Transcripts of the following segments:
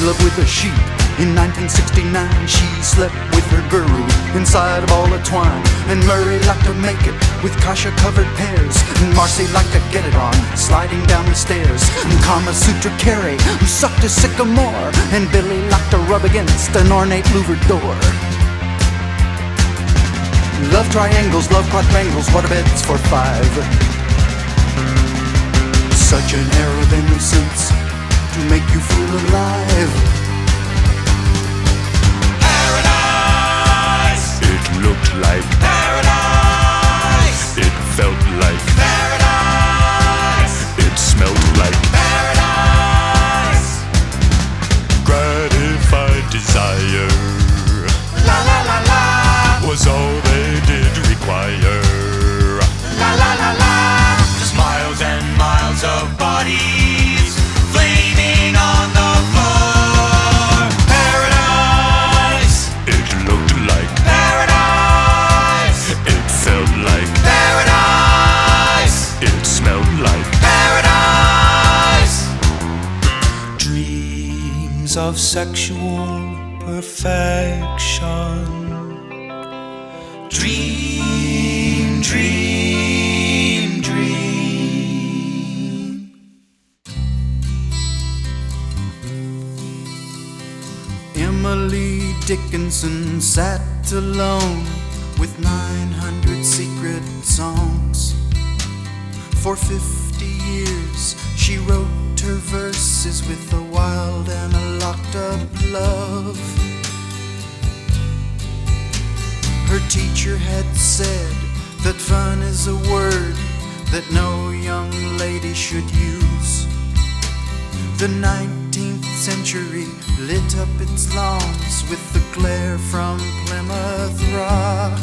made love with a sheep. In 1969 she slept with her guru inside a ball of twine. And Murray liked to make it with kasha-covered pears. And Marcy liked to get it on sliding down the stairs. And Kama Sutra Carey sucked a sycamore. And Billy liked to rub against an ornate louvered door. Love triangles, love quadrangles, waterbeds for five. Such an air of innocence to make you feel alive. Paradise! It looked like Paradise! it felt like Paradise! it smelled like Paradise! gratified desire La la la la! was all they did require. La la la la! Just miles and miles of bodies flaming on the floor. Paradise! It looked like Paradise! it felt like Paradise! it smelled like Paradise! Dreams of sexual perfection. Dream, dream, dream. Emily Dickinson sat alone with 900 secret songs. For 50 years she wrote her verses with a wild and a locked up love. Her teacher had said that fun is a word that no young lady should use. The 19th century lit up its lawns with the glare from Plymouth Rock.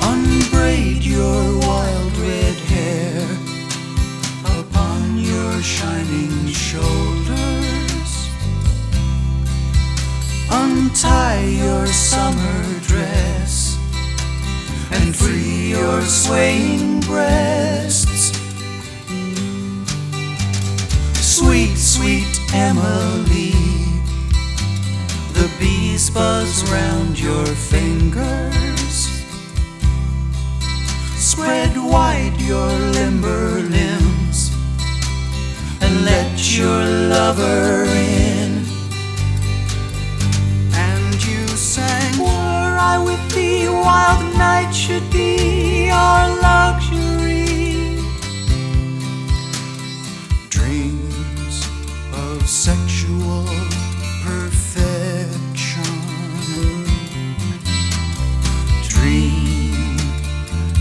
Unbraid your wild red hair upon your shining shoulders. Untie your summer dress and free your swaying breasts. Sweet, sweet Emily, the bees buzz round your fingers. Spread wide your limber limbs and let your lover in. Sang, were I with thee, wild night should be our luxury. Dreams of sexual perfection. Dream,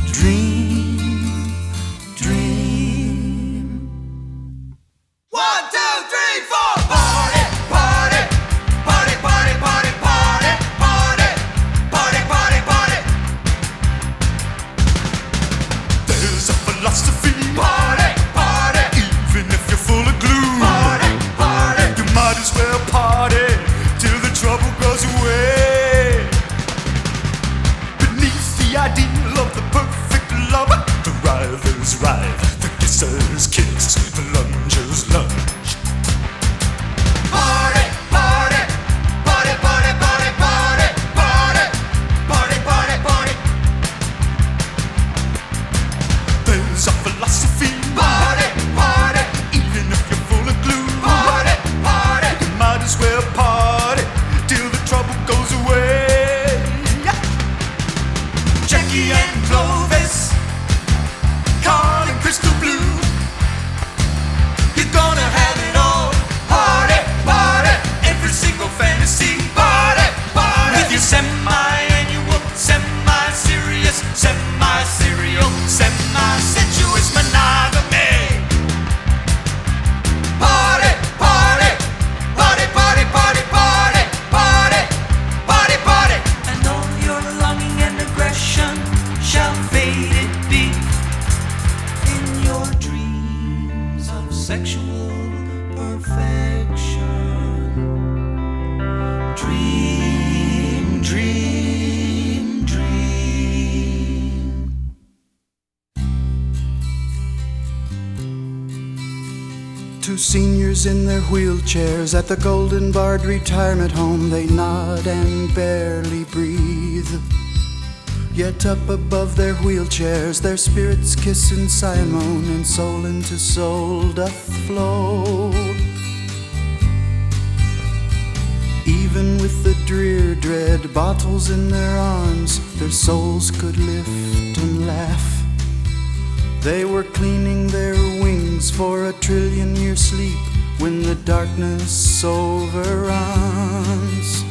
dream, dream. 1, 2, 3, 4. Party, party, party, party, party, party, party, party, party, party. there's a philosophy. Party, party, Even if you're full of glue, party, party. you might as well party till the trouble goes away. Beneath the ideal of the perfect lover, the writhers writhe, the kissers kiss, the lungers lunge. Party, party, party, party, party, party, party, party, party, party. There's a philosophy. Party, party, Even if you're full of glue, party, party. you might as well party till the trouble goes away. Jackie and Clovis, calling crystal blue. You're gonna have it all. Party, party, every single fantasy. Party, party, with your semi-annual, semi-serious, semi-serial, semi-sensuous monogamy. Party, party, party, party, party, party, party, party, party. And all your longing and aggression shall fade it be in your dreams of sexual perfection. Dream, dream, dream. Two seniors in their wheelchairs at the golden barred retirement home. They nod and barely breathe. Yet up above their wheelchairs, their spirits kiss and sigh and moan, and soul into soul doth flow. Even with the drear dread bottles in their arms, their souls could lift and laugh. They were cleaning their wings for a trillion-year sleep when the darkness overruns.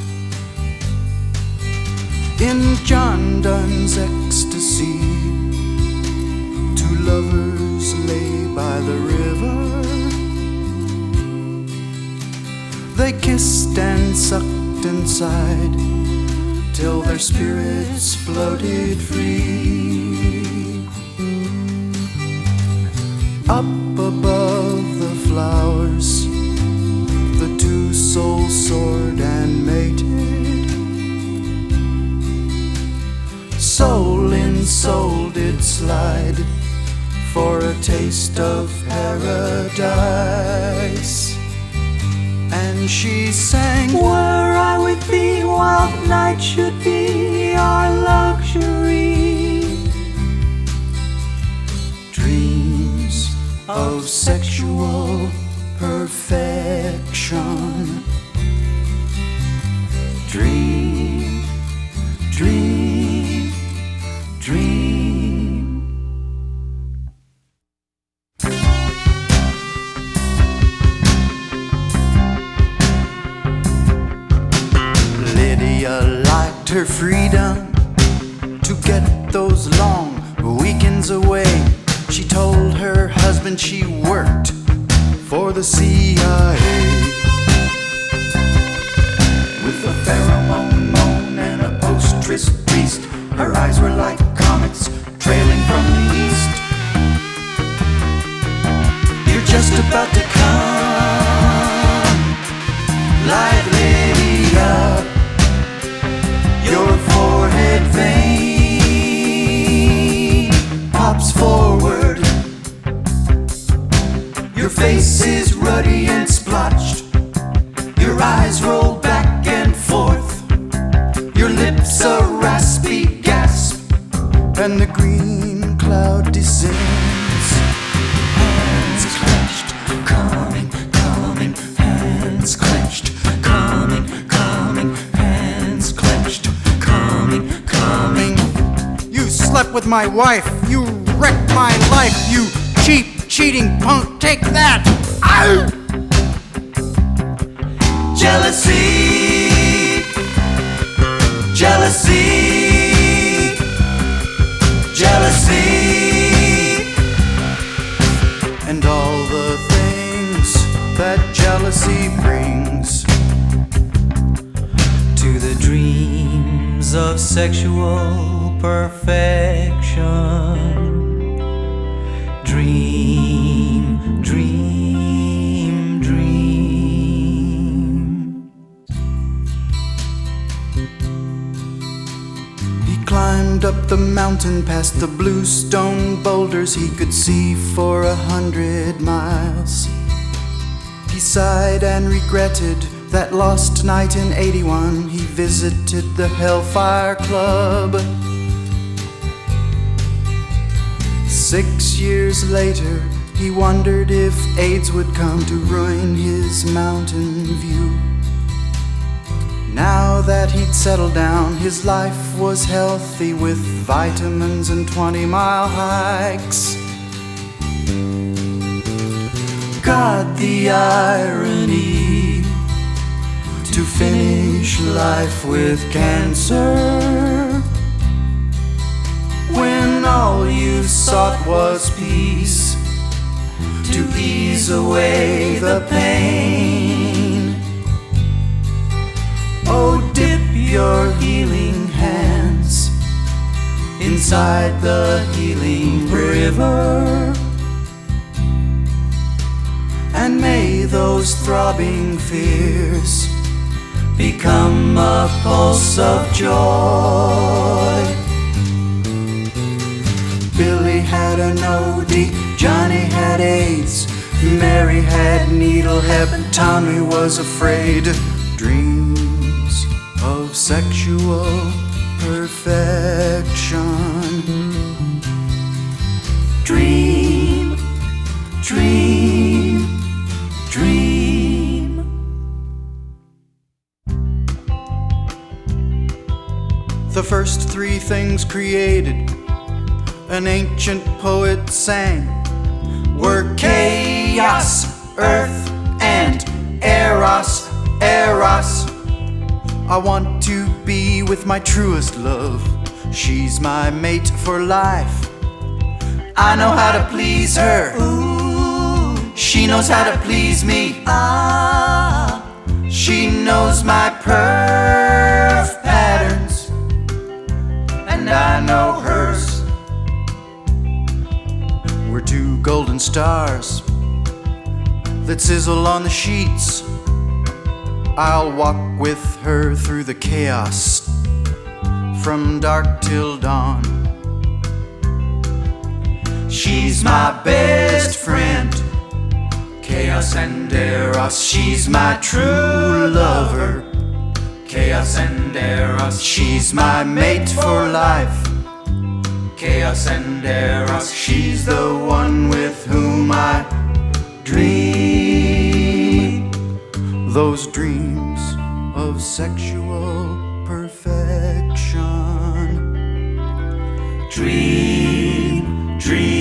In John Donne's ecstasy, two lovers lay by the river. They kissed and sucked and sighed till their spirits floated free. Up above the flowers, the two souls soared and mated. Soul in soul did slide for a taste of paradise. And she sang, "Were I with thee, wild night should be our luxury." Dreams of sexual perfection. Dream, dream, dream. Lydia liked her freedom to get those long weekends away. She told her husband she worked for the CIA. With a pheromone moan and a post-tryst beast, her eyes were like comets trailing from the east. You're just about to come, like Lydia. Your forehead vein pops forward. Your face is ruddy and splotched. Your eyes roll back and forth. Your lips a raspy gasp. And the green cloud descends. Hands clenched, coming, coming. Hands clenched, coming, coming. Hands clenched, coming, coming. You slept with my wife. You wrecked my life. You cheap, cheating punk. Take that. Ow! Jealousy, jealousy, jealousy, and all the things that jealousy brings to the dreams of sexual perfection. Dream, dream, dream. He climbed up the mountain past the blue stone boulders he could see for 100 miles. He sighed and regretted that lost night in '81 he visited the Hellfire Club. 6 years later, he wondered if AIDS would come to ruin his mountain view. Now that he'd settled down, his life was healthy with vitamins and 20-mile hikes. God, the irony to finish life with cancer, when all you sought was peace to ease away the pain. Oh, dip your healing hands inside the healing river, and may those throbbing fears become a pulse of joy. Billy had an OD, Johnny had AIDS, Mary had needle hair, but Tommy was afraid. Dreams of sexual perfection. Dream, dream, dream. The first three things created, an ancient poet sang, were chaos, earth, and eros, eros. I want to be with my truest love. She's my mate for life. I know how to please her. Ooh. She knows how to please me. Ah. She knows my perf patterns, and I know hers. We're two golden stars that sizzle on the sheets. I'll walk with her through the chaos from dark till dawn. She's my best friend, chaos and eros. She's my true lover, chaos and eros. She's my mate for life, chaos and eros. She's the one with whom I dream those dreams of sexual perfection. Dream, dream.